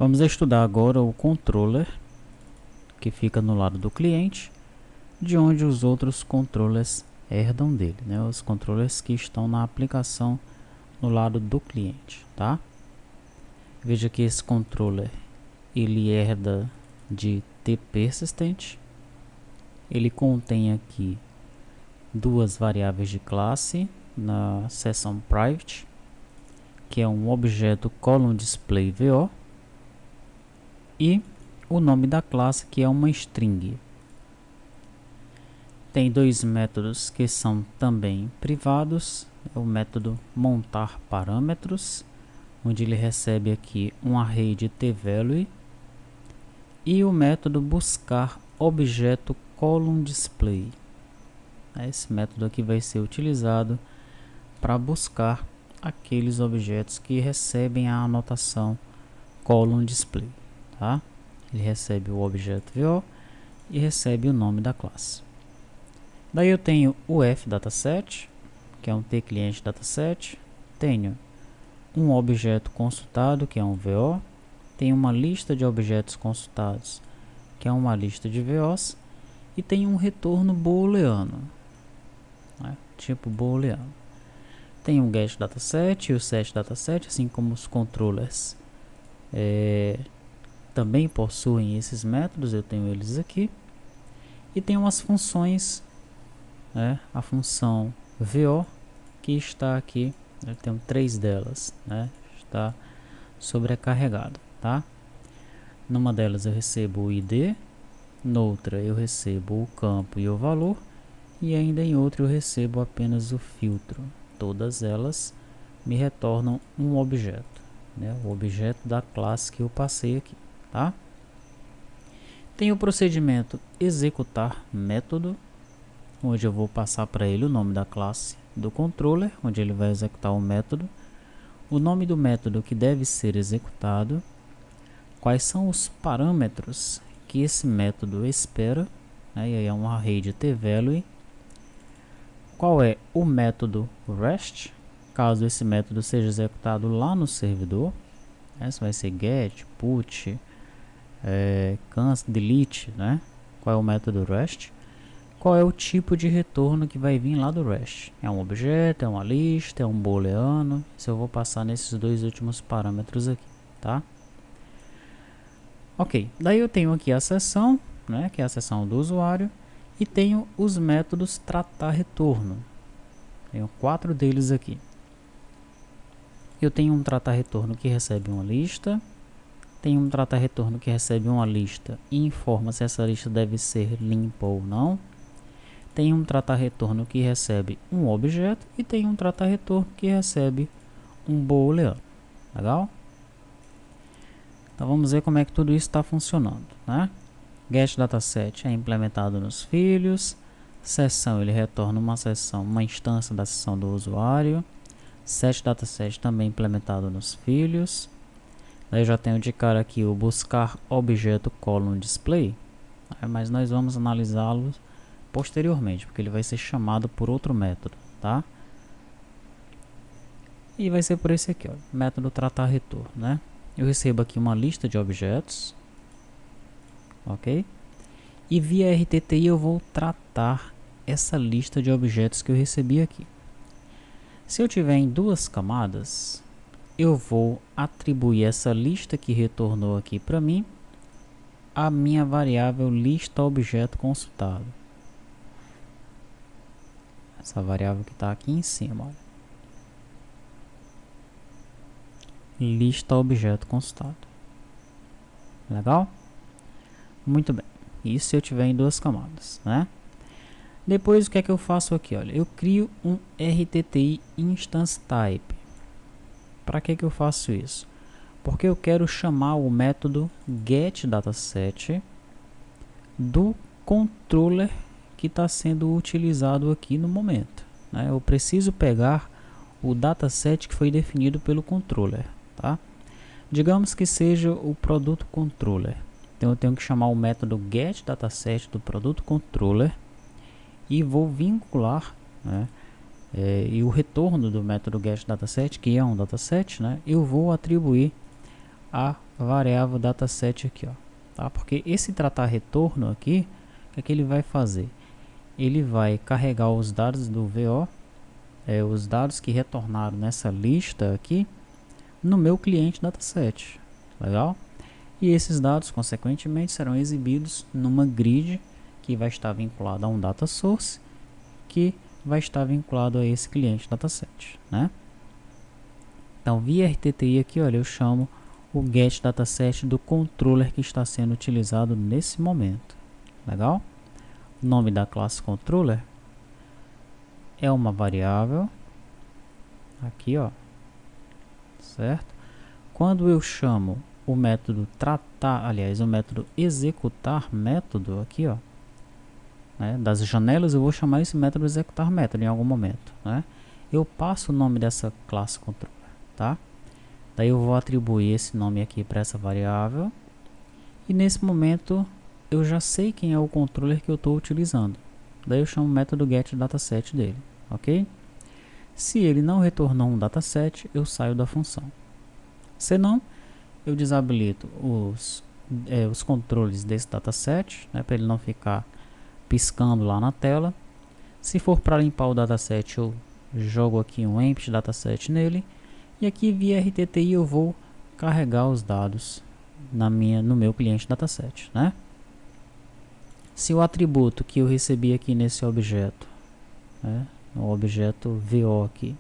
Vamos estudar agora o controller que fica no lado do cliente, de onde os outros controllers herdam dele, né? Os controllers que estão na aplicação no lado do cliente, tá? Veja que esse controller ele herda de tPersistent. Ele contém aqui duas variáveis de classe na seção private, que é um objeto columnDisplayVO, e o nome da classe, que é uma string. Tem dois métodos que são também privados. É o método montar parâmetros, onde ele recebe aqui um array de tValue, e o método buscar objeto columnDisplay. Esse método aqui vai ser utilizado para buscar aqueles objetos que recebem a anotação columnDisplay, tá? Ele recebe o objeto VO e recebe o nome da classe. Daí eu tenho o fDataset, que é um tClientDataset. Tenho um objeto consultado, que é um VO. Tenho uma lista de objetos consultados, que é uma lista de VOs. E tem um retorno booleano, né? Tipo booleano. Tem um getDataset e o setDataset, assim como os controllers também possuem esses métodos. Eu tenho eles aqui. E tem umas funções, né? A função VO, que está aqui, eu tenho 3 delas, né? Está sobrecarregada, tá? Numa delas eu recebo o ID, noutra eu recebo o campo e o valor, e ainda em outra eu recebo apenas o filtro. Todas elas me retornam um objeto, né? O objeto da classe que eu passei aqui, tá? Tem o procedimento executar método, onde eu vou passar para ele o nome da classe do controller, onde ele vai executar o método, o nome do método que deve ser executado, quais são os parâmetros que esse método espera, né? E aí é um array de tValue, qual é o método REST, caso esse método seja executado lá no servidor, esse vai ser get, put, cancel, delete, né? Qual é o método REST? Qual é o tipo de retorno que vai vir lá do REST? É um objeto, é uma lista, é um booleano? Isso eu vou passar nesses dois últimos parâmetros aqui, tá? Ok, daí eu tenho aqui a seção, né, que é a seção do usuário, e tenho os métodos tratar retorno. Tenho 4 deles aqui. Eu tenho um tratar retorno que recebe uma lista, tenho um tratar retorno que recebe uma lista e informa se essa lista deve ser limpa ou não. Tem um tratar retorno que recebe um objeto e tem um tratar retorno que recebe um booleano. Legal? Então vamos ver como é que tudo isso está funcionando, né? GetDataset é implementado nos filhos. Seção, ele retorna uma seção, uma instância da seção do usuário. SetDataset também implementado nos filhos. Daí eu já tenho de cara aqui o buscar objeto columnDisplay, mas nós vamos analisá-lo posteriormente, porque ele vai ser chamado por outro método, tá? E vai ser por esse aqui, ó, método tratar retorno, né? Eu recebo aqui uma lista de objetos, ok? E via RTTI eu vou tratar essa lista de objetos que eu recebi aqui. Se eu tiver em duas camadas, eu vou atribuir essa lista que retornou aqui para mim a minha variável lista objeto consultado. Essa variável que está aqui em cima, olha. Lista objeto consultado. Legal? Muito bem. Isso se eu tiver em duas camadas, né? Depois o que é que eu faço aqui? Olha, eu crio um RTTI Instance Type. Para que eu faço isso? Porque eu quero chamar o método getDataset do controller que está sendo utilizado aqui no momento, né? Eu preciso pegar o dataset que foi definido pelo controller, tá? Digamos que seja o produto controller. Então eu tenho que chamar o método getDataset do produto controller e vou vincular, né, e o retorno do método getDataset, que é um dataset, né, eu vou atribuir a variável dataset aqui, ó, tá? Porque esse tratar retorno aqui, o que é que ele vai fazer? Ele vai carregar os dados do VO, os dados que retornaram nessa lista aqui, no meu cliente dataset, legal? E esses dados, consequentemente, serão exibidos numa grid que vai estar vinculada a um data source, que vai estar vinculado a esse cliente dataset, né? Então, via RTTI aqui, olha, eu chamo o getDataset do controller que está sendo utilizado nesse momento. Legal? O nome da classe controller é uma variável. Aqui, ó. Certo? Quando eu chamo o método tratar, aliás, o método executar método aqui, ó, né, das janelas eu vou chamar esse método executar método em algum momento, né? Eu passo o nome dessa classe controller, tá? Daí eu vou atribuir esse nome aqui para essa variável. E nesse momento eu já sei quem é o controller que eu estou utilizando. Daí eu chamo o método getDataset dele, ok? Se ele não retornou um dataset, eu saio da função. Se não, eu desabilito os controles desse dataset, né, para ele não ficar piscando lá na tela. Se for para limpar o dataset, eu jogo aqui um empty dataset nele. E aqui via RTTI eu vou carregar os dados no meu cliente dataset, né? Se o atributo que eu recebi aqui nesse objeto, né, no objeto VO aqui,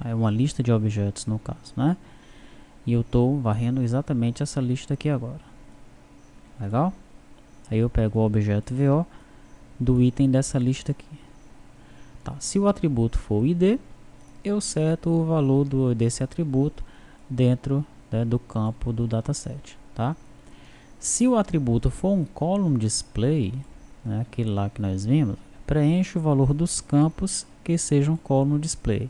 é uma lista de objetos no caso, né? E eu estou varrendo exatamente essa lista aqui agora. Legal? Aí eu pego o objeto VO do item dessa lista aqui. Tá, se o atributo for o ID, eu seto o valor desse atributo dentro, né, do campo do dataset, tá? Se o atributo for um column display, né, aquele lá que nós vimos, preenche o valor dos campos que sejam column display.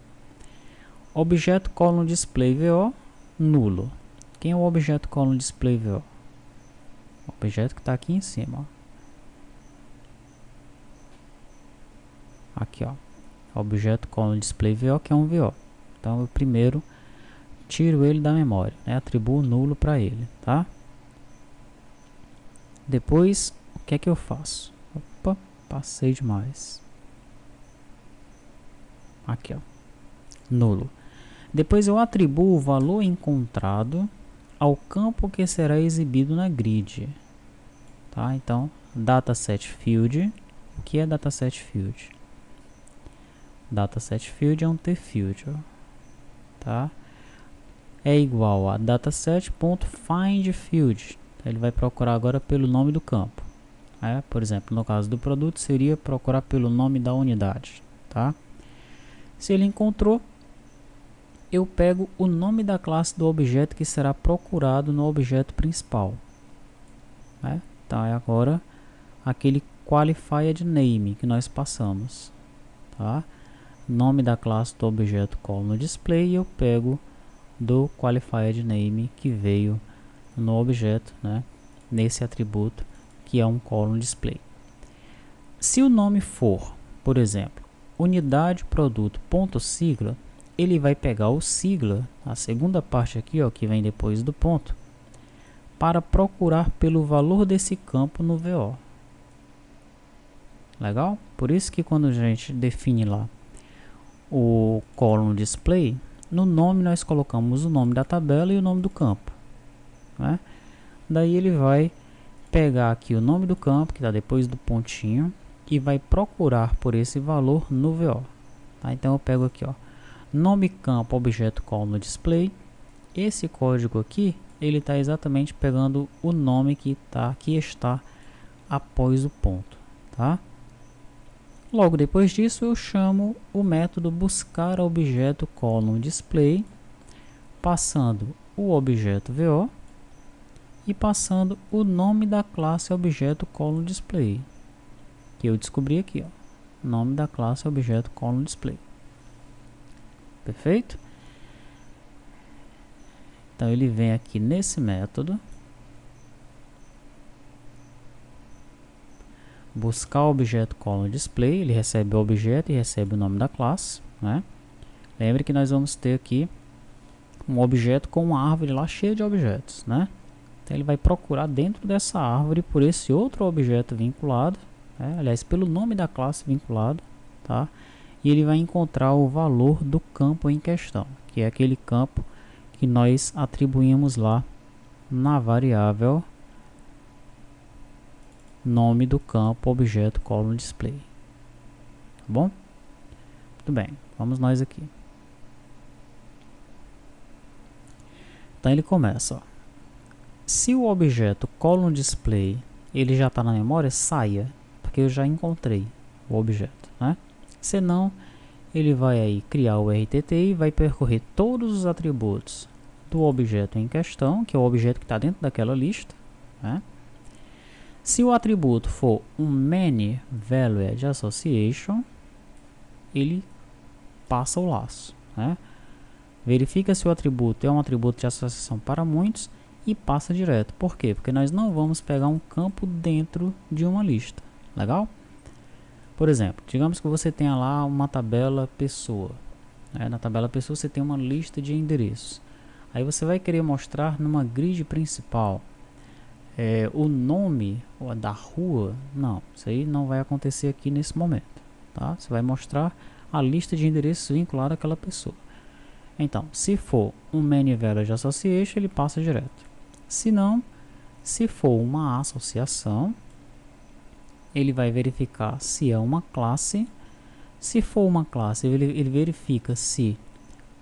Objeto column display VO nulo. Quem é o objeto column display VO? O objeto que está aqui em cima, ó. Aqui, ó. Objeto column display VO, que é um VO. Então eu primeiro tiro ele da memória, né? Atribuo nulo para ele, tá? Depois, o que é que eu faço? Opa, passei demais. Aqui, ó. Nulo. Depois eu atribuo o valor encontrado ao campo que será exibido na grid, tá? Então, dataset field. O que é dataset field? Dataset field é um t-field, tá? É igual a dataset.findField. Ele vai procurar agora pelo nome do campo. Por exemplo, no caso do produto seria procurar pelo nome da unidade, tá? Se ele encontrou, eu pego o nome da classe do objeto que será procurado no objeto principal, né? Então é agora aquele qualified name que nós passamos, tá? Nome da classe do objeto column display, eu pego do qualified name que veio no objeto, né, nesse atributo que é um column display. Se o nome for, por exemplo, unidade produto ponto sigla, ele vai pegar o sigla, a segunda parte aqui, ó, que vem depois do ponto, para procurar pelo valor desse campo no VO. Legal? Por isso que quando a gente define lá o column display, no nome nós colocamos o nome da tabela e o nome do campo, né? Daí ele vai pegar aqui o nome do campo, que está depois do pontinho, e vai procurar por esse valor no VO, tá? Então eu pego aqui, ó, nome campo objeto column display. Esse código aqui, ele está exatamente pegando o nome que está após o ponto, tá? Logo depois disso eu chamo o método buscar objeto column display, passando o objeto VO e passando o nome da classe objeto column display, que eu descobri aqui, ó, nome da classe objeto column display. Perfeito? Então ele vem aqui nesse método, buscar o objeto column display, ele recebe o objeto e recebe o nome da classe, né? Lembre que nós vamos ter aqui um objeto com uma árvore lá cheia de objetos, né? Então ele vai procurar dentro dessa árvore por esse outro objeto vinculado, né? Aliás, pelo nome da classe vinculado, tá? E ele vai encontrar o valor do campo em questão, que é aquele campo que nós atribuímos lá na variável nome do campo objeto column display. Tá bom? Muito bem, vamos nós aqui. Então ele começa, ó. Se o objeto column display ele já está na memória, saia, porque eu já encontrei o objeto, né? Senão, ele vai aí criar o RTT e vai percorrer todos os atributos do objeto em questão, que é o objeto que está dentro daquela lista, né? Se o atributo for um many valued association, ele passa o laço, né? Verifica se o atributo é um atributo de associação para muitos e passa direto. Por quê? Porque nós não vamos pegar um campo dentro de uma lista. Legal? Por exemplo, digamos que você tenha lá uma tabela pessoa, né? Na tabela pessoa você tem uma lista de endereços. Aí você vai querer mostrar numa grid principal o nome da rua. Não, isso aí não vai acontecer aqui nesse momento, tá? Você vai mostrar a lista de endereços vinculada àquela pessoa. Então, se for um many valued association, ele passa direto. Se não, se for uma associação, ele vai verificar se é uma classe. Se for uma classe, ele verifica se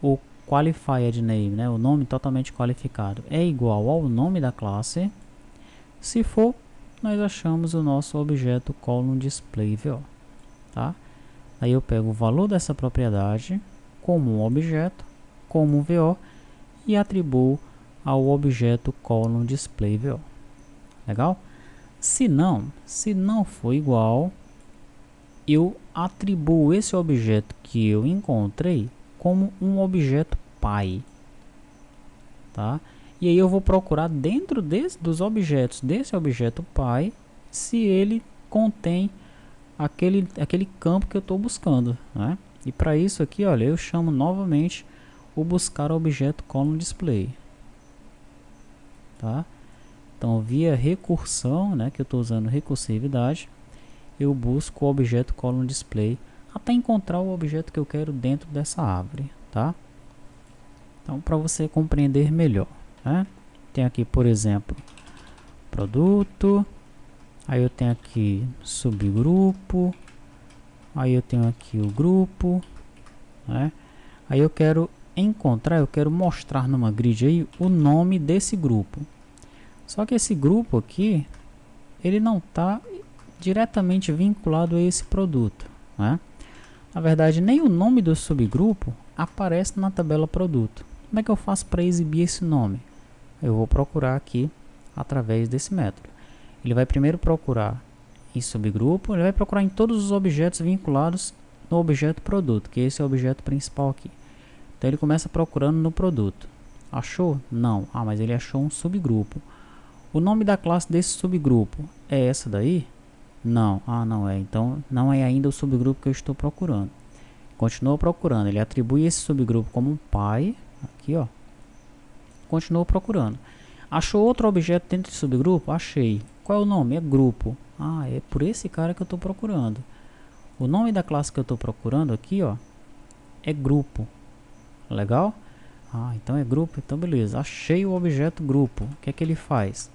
o qualified name, né, o nome totalmente qualificado, é igual ao nome da classe. Se for, nós achamos o nosso objeto column display VO, tá? Aí eu pego o valor dessa propriedade como um objeto, como um VO, e atribuo ao objeto column display VO. Legal? Se não for igual, eu atribuo esse objeto que eu encontrei como um objeto pai, tá? E aí eu vou procurar dentro dos objetos desse objeto pai se ele contém aquele campo que eu estou buscando, né? E para isso aqui, olha, eu chamo novamente o buscar objeto column display, tá? Então, via recursão, né, que eu estou usando recursividade, eu busco o objeto column display até encontrar o objeto que eu quero dentro dessa árvore, tá? Então, para você compreender melhor, né? Tem aqui, por exemplo, produto, aí eu tenho aqui subgrupo, aí eu tenho aqui o grupo, né? Aí eu quero mostrar numa grid aí o nome desse grupo. Só que esse grupo aqui, ele não está diretamente vinculado a esse produto, né? Na verdade, nem o nome do subgrupo aparece na tabela produto. Como é que eu faço para exibir esse nome? Eu vou procurar aqui através desse método. Ele vai primeiro procurar em subgrupo, ele vai procurar em todos os objetos vinculados no objeto produto, que esse é o objeto principal aqui. Então ele começa procurando no produto. Achou? Não. Ah, mas ele achou um subgrupo. O nome da classe desse subgrupo é essa daí? Não. Ah, não é. Então não é ainda o subgrupo que eu estou procurando. Continua procurando. Ele atribui esse subgrupo como um pai. Aqui, ó. Continua procurando. Achou outro objeto dentro desse subgrupo? Achei. Qual é o nome? É grupo. Ah, é por esse cara que eu estou procurando. O nome da classe que eu estou procurando aqui, ó, é grupo. Legal? Ah, então é grupo. Então beleza. Achei o objeto grupo. O que é que ele faz?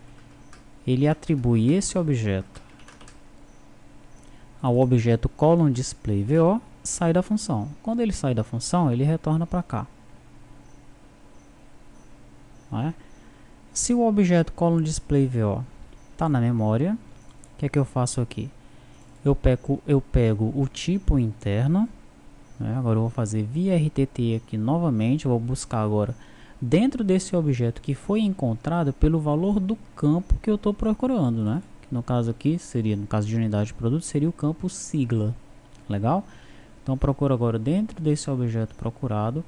Ele atribui esse objeto ao objeto column display VO, sai da função. Quando ele sai da função, ele retorna para cá. É? Se o objeto column display VO está na memória, o que é que eu faço aqui? Eu pego o tipo interno, né? Agora eu vou fazer via RTT aqui novamente, eu vou buscar agora dentro desse objeto que foi encontrado pelo valor do campo que eu estou procurando, né? Que no caso aqui seria, no caso de unidade de produto, seria o campo sigla. Legal? Então procuro agora dentro desse objeto procurado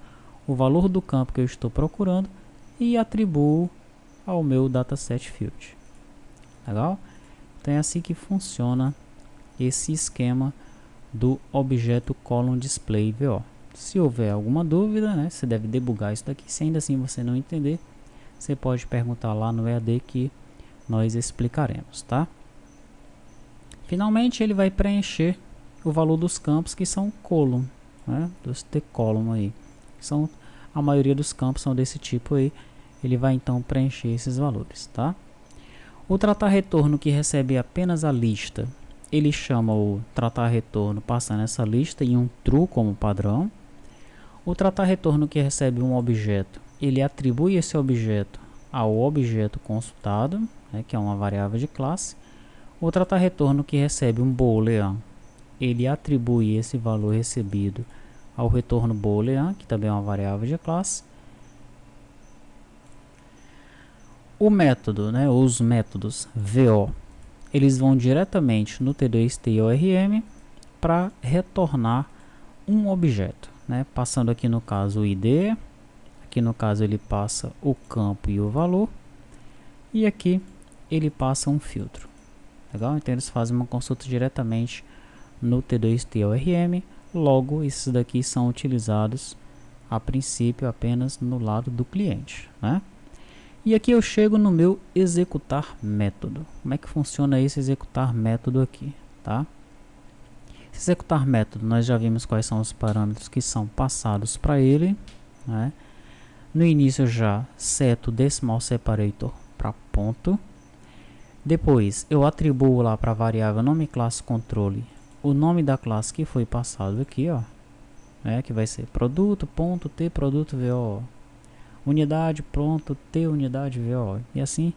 o valor do campo que eu estou procurando e atribuo ao meu dataset field. Legal? Então é assim que funciona esse esquema do objeto column display VO. Se houver alguma dúvida, né, você deve debugar isso daqui. Se ainda assim você não entender, você pode perguntar lá no EAD que nós explicaremos, tá? Finalmente ele vai preencher o valor dos campos que são column, né? Dos t-column aí, são a maioria dos campos são desse tipo aí. Ele vai então preencher esses valores, tá? O tratar retorno que recebe apenas a lista, ele chama o tratar retorno passando essa lista em um true como padrão. O tratar retorno que recebe um objeto, ele atribui esse objeto ao objeto consultado, né, que é uma variável de classe. O tratar retorno que recebe um boolean, ele atribui esse valor recebido ao retorno boolean, que também é uma variável de classe. O método, né, os métodos VO, eles vão diretamente no T2TORM para retornar um objeto, né, passando aqui no caso o ID, aqui no caso ele passa o campo e o valor, e aqui ele passa um filtro. Legal? Então eles fazem uma consulta diretamente no T2TORM, logo esses daqui são utilizados a princípio apenas no lado do cliente, né? E aqui eu chego no meu executar método. Como é que funciona esse executar método aqui, tá? Esse executar método, nós já vimos quais são os parâmetros que são passados para ele, né? No início eu já seto o decimal separator para ponto. Depois eu atribuo lá para a variável nome classe controle o nome da classe que foi passado aqui, ó, né? Que vai ser produto.t produto VO. Unidade, pronto, T unidade VO, e assim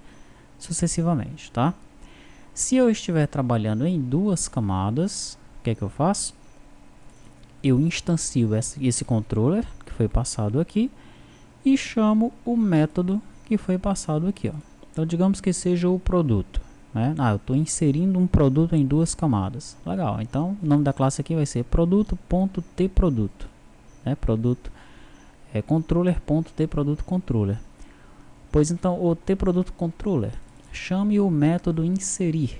sucessivamente, tá? Se eu estiver trabalhando em duas camadas, o que é que eu faço? Eu instancio esse controller que foi passado aqui e chamo o método que foi passado aqui, ó. Então, digamos que seja o produto, né? Eu estou inserindo um produto em duas camadas. Legal, então o nome da classe aqui vai ser produto.tProduto, né? Produto controller.tProdutoController. Pois então o tProdutoController chame o método inserir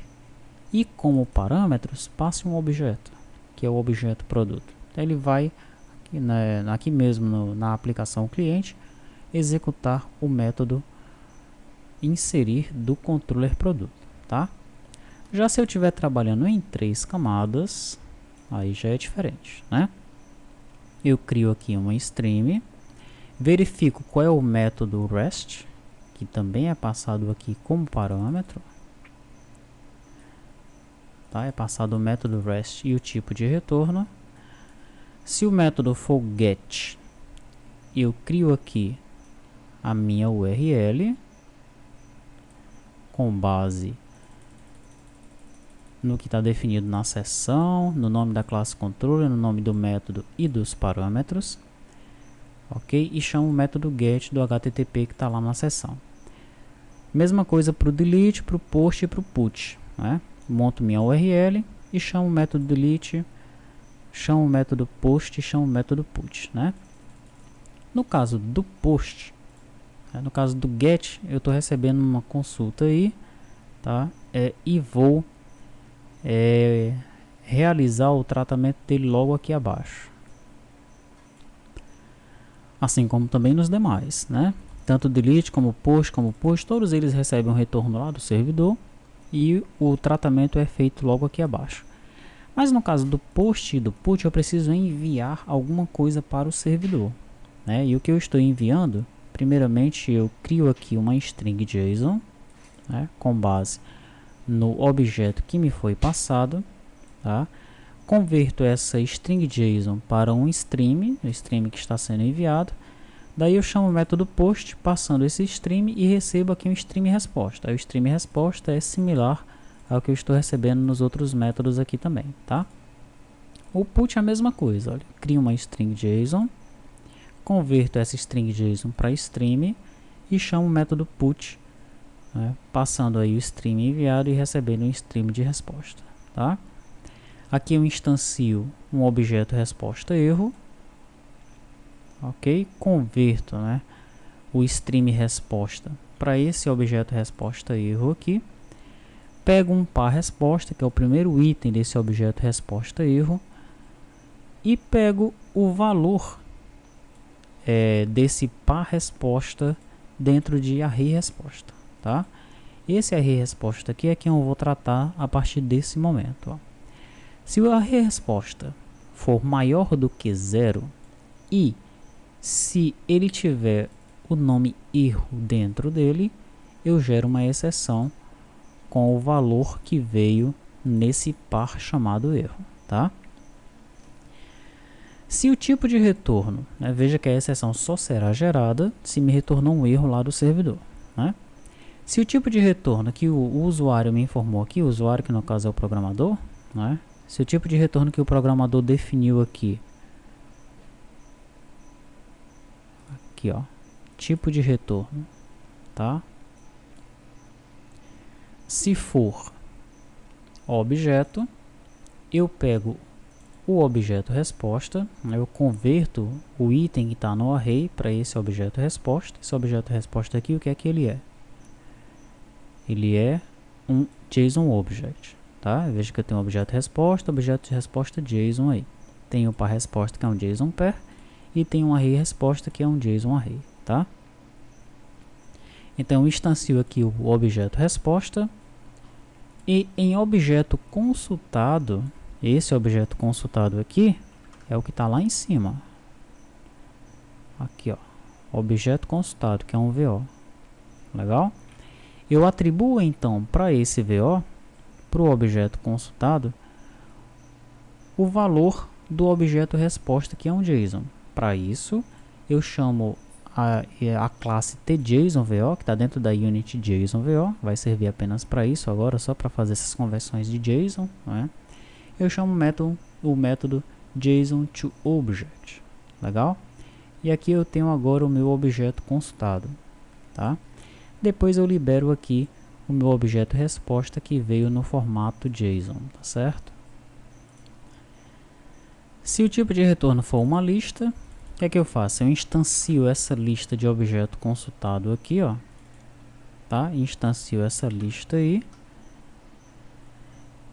e como parâmetros passe um objeto, que é o objeto produto. Então ele vai aqui, aqui mesmo na aplicação cliente executar o método inserir do controller produto, tá? Já se eu estiver trabalhando em três camadas, aí já é diferente, né? Eu crio aqui uma stream, verifico qual é o método REST, que também é passado aqui como parâmetro, tá? É passado o método REST e o tipo de retorno. Se o método for GET, eu crio aqui a minha URL com base no que está definido na seção, no nome da classe controller, no nome do método e dos parâmetros. Ok? E chamo o método get do HTTP que está lá na seção. Mesma coisa para o delete, para o post e para o put, né? Monto minha URL e chamo o método delete, chamo o método post e chamo o método put, né? No caso do post, no caso do get, eu estou recebendo uma consulta aí, tá? E vou realizar o tratamento dele logo aqui abaixo. Assim como também nos demais, né? Tanto delete como post, todos eles recebem um retorno lá do servidor e o tratamento é feito logo aqui abaixo. Mas no caso do post e do put, eu preciso enviar alguma coisa para o servidor, né? E o que eu estou enviando, primeiramente eu crio aqui uma string JSON, né? Com base no objeto que me foi passado, tá? Converto essa string JSON para um stream, o stream que está sendo enviado. Daí eu chamo o método post, passando esse stream e recebo aqui um stream resposta. Aí o stream resposta é similar ao que eu estou recebendo nos outros métodos aqui também, tá? O put é a mesma coisa, olha, crio uma string JSON, converto essa string JSON para stream e chamo o método put, né, passando aí o stream enviado e recebendo um stream de resposta, tá? Aqui eu instancio um objeto resposta erro, ok? Converto, né, o stream resposta para esse objeto resposta erro aqui, pego um par resposta, que é o primeiro item desse objeto resposta erro, e pego o valor desse par resposta dentro de array resposta, tá? Esse array resposta aqui é quem eu vou tratar a partir desse momento, ó. Se o array resposta for maior do que 0 e se ele tiver o nome erro dentro dele, eu gero uma exceção com o valor que veio nesse par chamado erro, tá? Se o tipo de retorno, né, veja que a exceção só será gerada se me retornou um erro lá do servidor, né? Se o tipo de retorno que o usuário me informou aqui, o usuário que no caso é o programador, né? Se o tipo de retorno que o programador definiu aqui, ó, tipo de retorno, tá? Se for objeto, eu pego o objeto resposta, eu converto o item que está no array para esse objeto resposta. Esse objeto resposta aqui, o que é que ele é? Ele é um JSON object, tá? Veja que eu tenho um objeto de resposta JSON aí. Tem o par resposta que é um JSON pair e tem um array resposta que é um JSON array, tá? Então eu instancio aqui o objeto resposta e em objeto consultado, esse objeto consultado aqui é o que está lá em cima. Aqui, ó, objeto consultado, que é um VO. Legal? Eu atribuo então para esse VO, para o objeto consultado, o valor do objeto resposta, que é um JSON. Para isso, eu chamo a classe tJSON-VO, que está dentro da unit JSON-VO, vai servir apenas para isso agora, só para fazer essas conversões de JSON, né? Eu chamo o método JSON-to-Object, legal? E aqui eu tenho agora o meu objeto consultado, tá? Depois eu libero aqui o meu objeto resposta que veio no formato JSON, tá certo? Se o tipo de retorno for uma lista, o que é que eu faço? Eu instancio essa lista de objeto consultado aqui, ó, tá? Instancio essa lista aí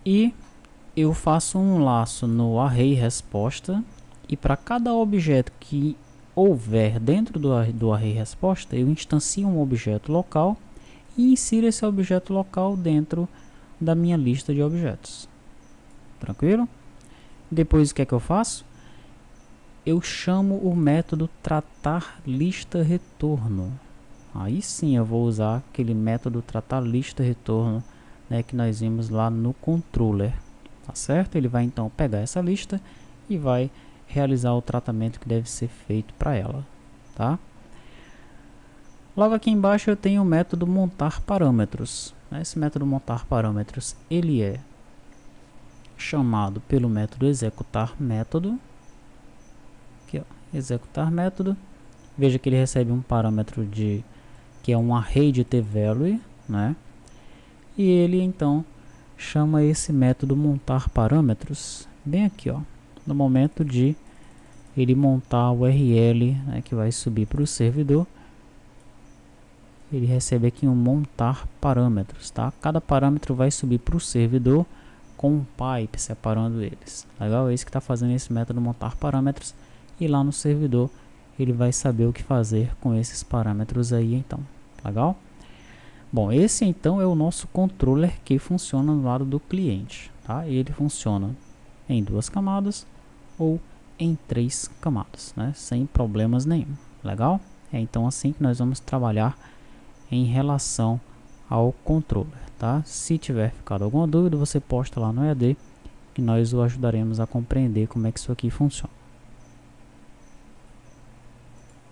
e eu faço um laço no array resposta e para cada objeto que houver dentro do array resposta, eu instancio um objeto local e insiro esse objeto local dentro da minha lista de objetos. Tranquilo? Depois o que é que eu faço? Eu chamo o método tratar lista retorno. Aí sim eu vou usar aquele método tratar lista retorno, né, que nós vimos lá no controller, tá certo? Ele vai então pegar essa lista e vai realizar o tratamento que deve ser feito para ela, tá? Logo aqui embaixo eu tenho o método montar parâmetros. Esse método montar parâmetros, ele é chamado pelo método executar método. Aqui, ó, executar método. Veja que ele recebe um parâmetro que é um array de tValue, né? E ele então chama esse método montar parâmetros bem aqui, ó, no momento de ele montar o URL, né, que vai subir para o servidor. Ele recebe aqui um montar parâmetros, tá? Cada parâmetro vai subir para o servidor com um pipe separando eles. Legal? É isso que está fazendo esse método montar parâmetros. E lá no servidor ele vai saber o que fazer com esses parâmetros aí, então. Legal? Bom, esse então é o nosso controller que funciona no lado do cliente, tá? Ele funciona em 2 camadas ou em 3 camadas, né? Sem problemas nenhum. Legal? É então assim que nós vamos trabalhar em relação ao controller, tá? Se tiver ficado alguma dúvida, você posta lá no EAD que nós o ajudaremos a compreender como é que isso aqui funciona.